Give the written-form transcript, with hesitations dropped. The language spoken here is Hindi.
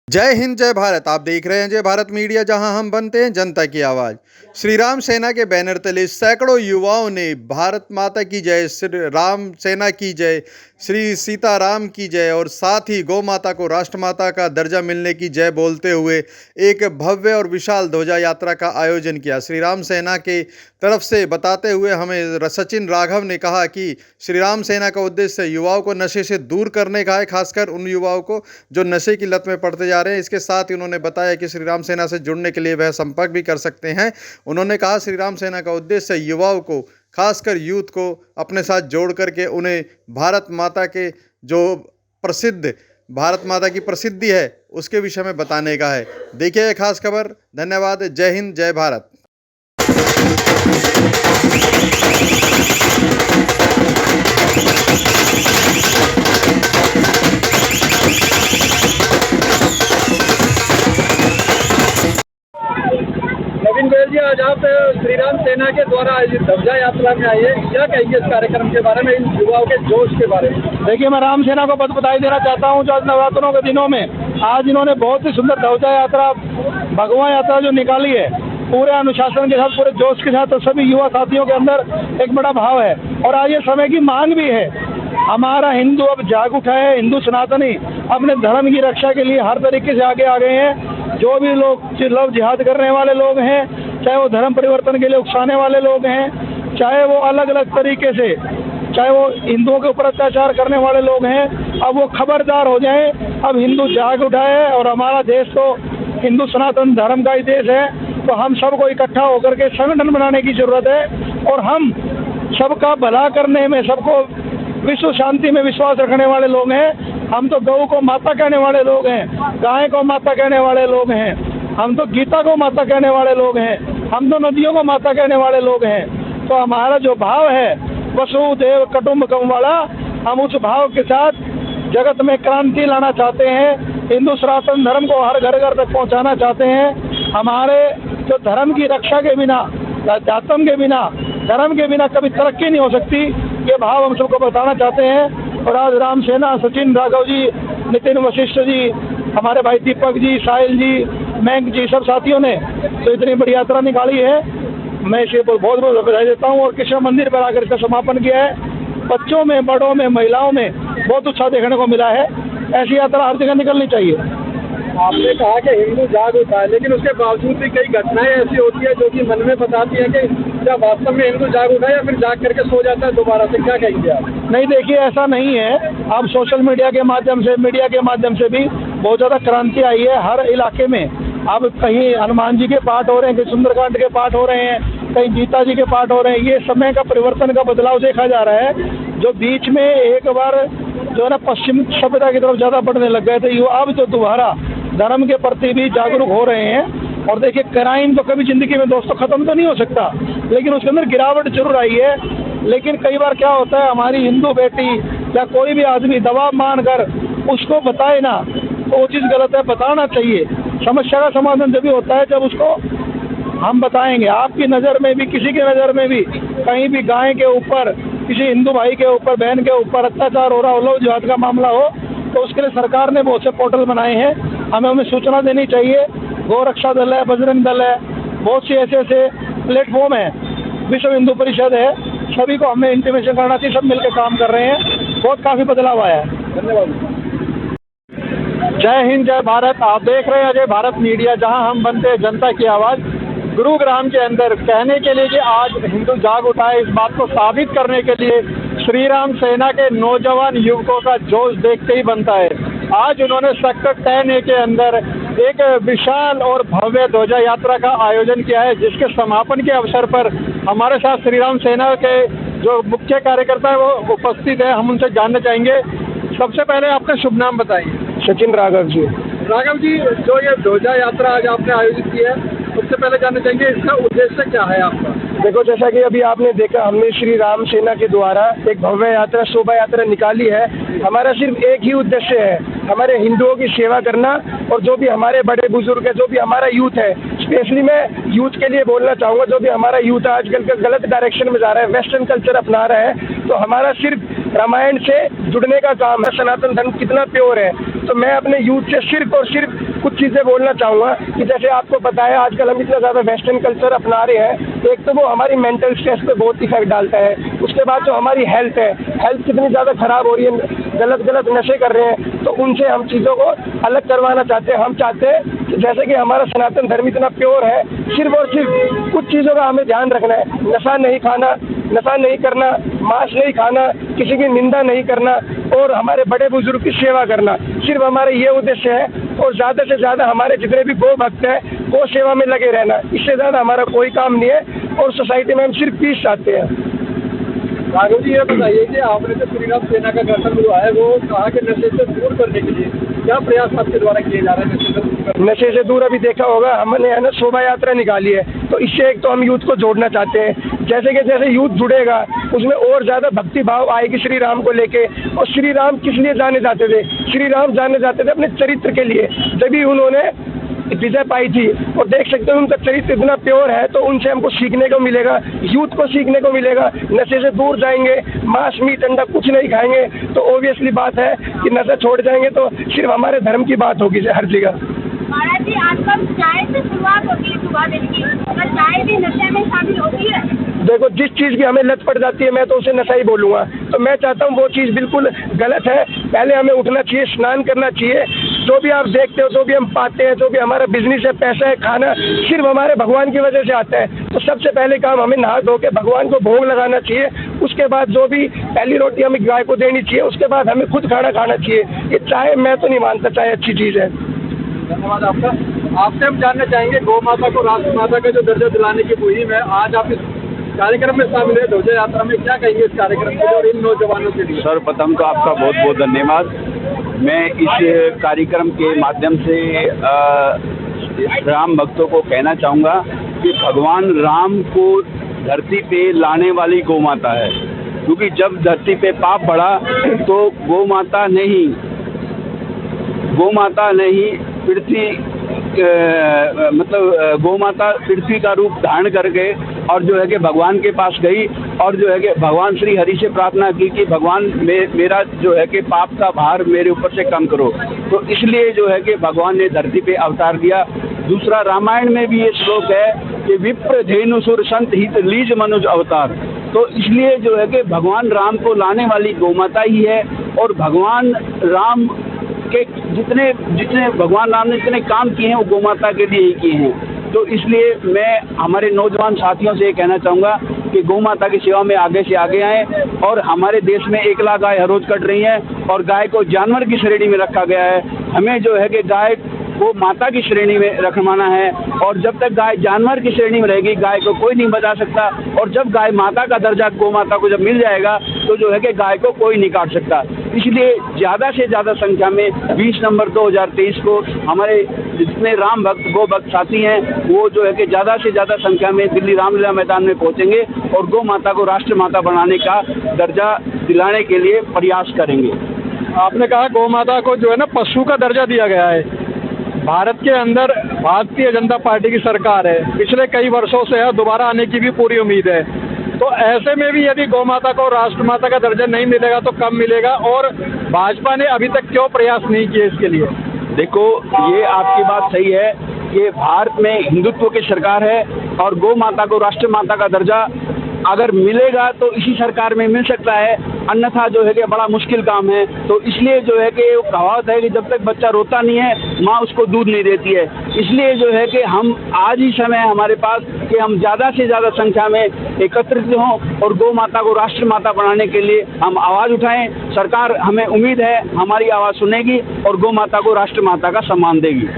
जय हिंद जय भारत। आप देख रहे हैं जय भारत मीडिया, जहां हम बनते हैं जनता की आवाज। श्री राम सेना के बैनर तले सैकड़ों युवाओं ने भारत माता की जय, श्री राम सेना की जय, श्री सीताराम की जय और साथ ही गौ माता को राष्ट्रमाता का दर्जा मिलने की जय बोलते हुए एक भव्य और विशाल ध्वजा यात्रा का आयोजन किया। श्री राम सेना के तरफ से बताते हुए हमें सचिन राघव ने कहा कि श्री राम सेना का उद्देश्य युवाओं को नशे से दूर करने का है, खासकर उन युवाओं को जो नशे की लत में पड़ते जा रहे हैं। इसके साथ ही उन्होंने बताया कि श्री राम सेना से जुड़ने के लिए वह संपर्क भी कर सकते हैं। उन्होंने कहा श्री राम सेना का उद्देश्य युवाओं को, खासकर यूथ को अपने साथ जोड़ करके उन्हें भारत माता के जो प्रसिद्ध भारत माता की प्रसिद्धि है उसके विषय में बताने का है। देखिए यह खास खबर। धन्यवाद। जय हिंद जय भारत। नवीन गोयल जी, आज आप श्री राम सेना के द्वारा आयोजित ध्वजा यात्रा में आए, क्या कहेंगे इस कार्यक्रम के बारे में, इन युवाओं के जोश के बारे में? देखिए, मैं राम सेना को बधाई देना चाहता हूं जो आज नवरात्रों के दिनों में आज इन्होंने बहुत ही सुंदर ध्वजा यात्रा, भगवा यात्रा जो निकाली है, पूरे अनुशासन के साथ, पूरे जोश के साथ, तो सभी युवा साथियों के अंदर एक बड़ा भाव है और आज ये समय की मांग भी है। हमारा हिंदू अब जाग उठा है, हिंदू सनातनी अपने धर्म की रक्षा के लिए हर तरीके से आगे आ गए हैं। जो भी लोग लव जिहाद करने वाले लोग हैं, चाहे वो धर्म परिवर्तन के लिए उकसाने वाले लोग हैं, चाहे वो अलग अलग तरीके से, चाहे वो हिंदुओं के ऊपर अत्याचार करने वाले लोग हैं, अब वो खबरदार हो जाएं। अब हिंदू जाग उठा है और हमारा देश तो हिंदू सनातन धर्म का ही देश है, तो हम सबको इकट्ठा होकर के संगठन बनाने की जरूरत है और हम सबका भला करने में, सबको विश्व शांति में विश्वास रखने वाले लोग हैं। हम तो गौ को माता कहने वाले लोग हैं, गाय को माता कहने वाले लोग हैं, हम तो गीता को माता कहने वाले लोग हैं, हम तो नदियों को माता कहने वाले लोग हैं। तो हमारा जो भाव है वसुदेव कुटुंबकम वाला, हम उस भाव के साथ जगत में क्रांति लाना चाहते हैं, हिंदू सनातन धर्म को हर घर घर तक पहुंचाना चाहते हैं। हमारे जो धर्म की रक्षा के बिना, अध्यात्म के बिना, धर्म के बिना कभी तरक्की नहीं हो सकती, ये भाव हम सबको बताना चाहते हैं। और आज राम सेना, सचिन राघव जी, नितिन वशिष्ठ जी, हमारे भाई दीपक जी, साहिल जी, मैंक जी, सब साथियों ने तो इतनी बड़ी यात्रा निकाली है, मैं इसे बहुत बहुत बधाई देता हूँ। और कृष्ण मंदिर पर आकर इसका समापन किया है। बच्चों में, बड़ों में, महिलाओं में बहुत उत्साह देखने को मिला है। ऐसी यात्रा हर जगह निकलनी चाहिए। आपने कहा कि हिंदू जाग उठा है, लेकिन उसके बावजूद भी कई घटनाएं ऐसी होती है जो कि मन में बताती है कि क्या वास्तव में हिंदू जाग उठा है या फिर जाग करके सो जाता है दोबारा से, क्या कहेंगे आप? नहीं, देखिए ऐसा नहीं है। अब सोशल मीडिया के माध्यम से, मीडिया के माध्यम से भी बहुत ज़्यादा क्रांति आई है हर इलाके में। अब कहीं हनुमान जी के पाठ हो रहे हैं, कहीं सुंदरकांड के पाठ हो रहे हैं, कहीं गीता जी के पाठ हो रहे हैं। ये समय का परिवर्तन का बदलाव देखा जा रहा है। जो बीच में एक बार जो है ना पश्चिम सभ्यता की तरफ ज़्यादा बढ़ने लग गए थे, ये अब जो दोबारा धर्म के प्रति भी जागरूक हो रहे हैं। और देखिए, क्राइम तो कभी जिंदगी में दोस्तों खत्म तो नहीं हो सकता, लेकिन उसके अंदर गिरावट जरूर आई है। लेकिन कई बार क्या होता है, हमारी हिंदू बेटी या कोई भी आदमी दबाव मानकर उसको बताए ना, तो वो चीज़ गलत है। बताना चाहिए। समस्या का समाधान जब भी होता है जब उसको हम बताएंगे। आपकी नज़र में भी, किसी की नज़र में भी कहीं भी गाय के ऊपर, किसी हिंदू भाई के ऊपर, बहन के ऊपर अत्याचार हो रहा हो, लव जिहाद का मामला हो, तो उसके लिए सरकार ने बहुत से पोर्टल बनाए हैं। हमें सूचना देनी चाहिए। गौ रक्षा दल है, बजरंग दल है, बहुत सी ऐसे प्लेटफॉर्म है, विश्व हिंदू परिषद है, सभी को हमें इंटीमेशन करना चाहिए। सब मिलकर काम कर रहे हैं, बहुत काफ़ी बदलाव आया है। धन्यवाद। जय हिंद जय भारत। आप देख रहे हैं जय भारत मीडिया, जहां हम बनते हैं जनता की आवाज़। गुरुग्राम के अंदर कहने के लिए कि आज हिंदू जाग उठा है, इस बात को साबित करने के लिए श्री राम सेना के नौजवान युवकों का जोश देखते ही बनता है। आज उन्होंने सेक्टर 10A के अंदर एक विशाल और भव्य ध्वजा यात्रा का आयोजन किया है, जिसके समापन के अवसर पर हमारे साथ श्री राम सेना के जो मुख्य कार्यकर्ता है वो उपस्थित है। हम उनसे जानना चाहेंगे। सबसे पहले अपना शुभ नाम बताइए। सचिन राघव जी। राघव जी, जो ये ध्वजा यात्रा आज आपने आयोजित की है, सबसे पहले जानना चाहेंगे इसका उद्देश्य क्या है आपका? देखो, जैसा कि अभी आपने देखा, हमने श्री राम सेना के द्वारा एक भव्य यात्रा, शोभा यात्रा निकाली है। हमारा सिर्फ एक ही उद्देश्य है, हमारे हिंदुओं की सेवा करना। और जो भी हमारे बड़े बुजुर्ग है, जो भी हमारा यूथ है, स्पेशली मैं यूथ के लिए बोलना चाहूँगा, जो भी हमारा यूथ आजकल का गलत डायरेक्शन में जा रहा है, वेस्टर्न कल्चर अपना रहा है, तो हमारा सिर्फ रामायण से जुड़ने का काम है। सनातन धर्म कितना प्योर है, तो मैं अपने यूथ से सिर्फ और सिर्फ कुछ चीज़ें बोलना चाहूँगा कि जैसे आपको पता है आजकल हम इतना ज़्यादा वेस्टर्न कल्चर अपना रहे हैं, एक तो वो हमारी मेंटल स्ट्रेस पे बहुत इफेक्ट डालता है, उसके बाद जो हमारी हेल्थ है, हेल्थ कितनी ज़्यादा ख़राब हो रही है, गलत नशे कर रहे हैं, तो उनसे हम चीज़ों को अलग करवाना चाहते हैं। हम चाहते हैं कि जैसे कि हमारा सनातन धर्म इतना प्योर है, सिर्फ और सिर्फ कुछ चीज़ों का हमें ध्यान रखना है, नशा नहीं खाना, नशा नहीं करना, मांस नहीं खाना, किसी की निंदा नहीं करना और हमारे बड़े बुजुर्ग की सेवा करना, सिर्फ हमारे ये उद्देश्य है। और ज़्यादा से ज़्यादा हमारे जितने भी गौ भक्त हैं गौ सेवा में लगे रहना, इससे ज़्यादा हमारा कोई काम नहीं है और सोसाइटी में हम सिर्फ पीस चाहते हैं। राघव जी, ये बताइए कि आपने जो श्री राम सेना का गठन हुआ है वो कहा कि नशे से दूर करने के लिए क्या प्रयास आपके द्वारा किए जा रहे हैं? नशे से दूर अभी देखा होगा हमने है ना शोभा यात्रा निकाली है, तो इससे एक तो हम यूथ को जोड़ना चाहते हैं। जैसे यूथ जुड़ेगा उसमें और ज़्यादा भक्ति भाव आएगी श्री राम को लेके। और श्री राम किस लिए जाने जाते थे? श्री राम जाने जाते थे अपने चरित्र के लिए, तभी उन्होंने विजय पाई थी। और देख सकते हैं उनका चरित्र इतना प्योर है, तो उनसे हमको सीखने को मिलेगा, यूथ को सीखने को मिलेगा। नशे से दूर जाएंगे, मांस मीट अंडा कुछ नहीं खाएंगे, तो ऑब्वियसली बात है कि नशा छोड़ जाएंगे तो सिर्फ हमारे धर्म की बात होगी हर जगह। महाराज जी, आजकल चाय से शुरुआत होती है सुबह दिन की, अगर चाय भी नशे में शामिल होती है? देखो, जिस चीज़ की हमें लत पड़ जाती है मैं तो उसे नशा ही बोलूँगा। तो मैं चाहता हूँ वो चीज़ बिल्कुल गलत है। पहले हमें उठना चाहिए, स्नान करना चाहिए। जो भी आप देखते हो, जो भी हम पाते हैं, जो भी हमारा बिजनेस है, पैसा है, खाना सिर्फ हमारे भगवान की वजह से आता है। तो सबसे पहले काम हमें नहा धो के भगवान को भोग लगाना चाहिए। उसके बाद जो भी पहली रोटी हमें गाय को देनी चाहिए, उसके बाद हमें खुद खाना खाना चाहिए। ये चाय मैं तो नहीं मानता चाय अच्छी चीज़ है। धन्यवाद आपका। आपसे हम जानना चाहेंगे गौ माता को राष्ट्र माता का जो दर्जा दिलाने की मुहिम है, आज आप इस कार्यक्रम में शामिल है ध्वजा यात्रा में, क्या कहेंगे इस कार्यक्रम के लिए और इन नौजवानों के लिए? सर्वप्रथम तो आपका बहुत बहुत धन्यवाद। मैं इस कार्यक्रम के माध्यम से राम भक्तों को कहना चाहूँगा कि भगवान राम को धरती पे लाने वाली गौ माता है, क्योंकि जब धरती पे पाप बढ़ा तो गौ माता नहीं पृथ्वी गौ माता पृथ्वी का रूप धारण करके और जो है कि भगवान के पास गई और जो है कि भगवान श्री हरि से प्रार्थना की कि भगवान मेरा जो है कि पाप का भार मेरे ऊपर से कम करो। तो इसलिए जो है कि भगवान ने धरती पे अवतार दिया। दूसरा, रामायण में भी ये श्लोक है कि विप्र धेनुसुर संत हित लीज मनुज अवतार। तो इसलिए जो है कि भगवान राम को लाने वाली गौ माता ही है। और भगवान राम के जितने भगवान राम ने जितने काम किए हैं वो गौ माता के लिए ही किए हैं। तो इसलिए मैं हमारे नौजवान साथियों से ये कहना चाहूँगा कि गौ माता की सेवा में आगे से आगे आएँ। और हमारे देश में 1 लाख गाय हर रोज कट रही हैं और गाय को जानवर की श्रेणी में रखा गया है। हमें जो है कि गाय को माता की श्रेणी में रखवाना है। और जब तक गाय जानवर की श्रेणी में रहेगी, गाय को कोई नहीं बचा सकता। और जब गाय माता का दर्जा गौ माता को जब मिल जाएगा तो जो है कि गाय को कोई नहीं काट सकता। इसलिए ज़्यादा से ज़्यादा संख्या में 20 नवंबर 2023 को हमारे जितने राम भक्त गौ भक्त साथी हैं वो जो है कि ज़्यादा से ज़्यादा संख्या में दिल्ली रामलीला मैदान में पहुँचेंगे और गौ माता को राष्ट्र माता बनाने का दर्जा दिलाने के लिए प्रयास करेंगे। आपने कहा गौ माता को जो है ना पशु का दर्जा दिया गया है। भारत के अंदर भारतीय जनता पार्टी की सरकार है, पिछले कई वर्षों से है, दोबारा आने की भी पूरी उम्मीद है। तो ऐसे में भी यदि गौ माता को राष्ट्र माता का दर्जा नहीं मिलेगा तो कब मिलेगा, और भाजपा ने अभी तक क्यों प्रयास नहीं किए इसके लिए? देखो, ये आपकी बात सही है कि भारत में हिंदुत्व की सरकार है और गौ माता को राष्ट्र माता का दर्जा अगर मिलेगा तो इसी सरकार में मिल सकता है, अन्यथा जो है कि बड़ा मुश्किल काम है। तो इसलिए जो है कि वो कहावत है कि जब तक बच्चा रोता नहीं है माँ उसको दूध नहीं देती है। इसलिए जो है कि हम आज ही समय है हमारे पास कि हम ज़्यादा से ज़्यादा संख्या में एकत्रित हों और गौ माता को राष्ट्र माता बनाने के लिए हम आवाज़ उठाएं। सरकार, हमें उम्मीद है, हमारी आवाज़ सुनेगी और गौ माता को राष्ट्र माता का सम्मान देगी।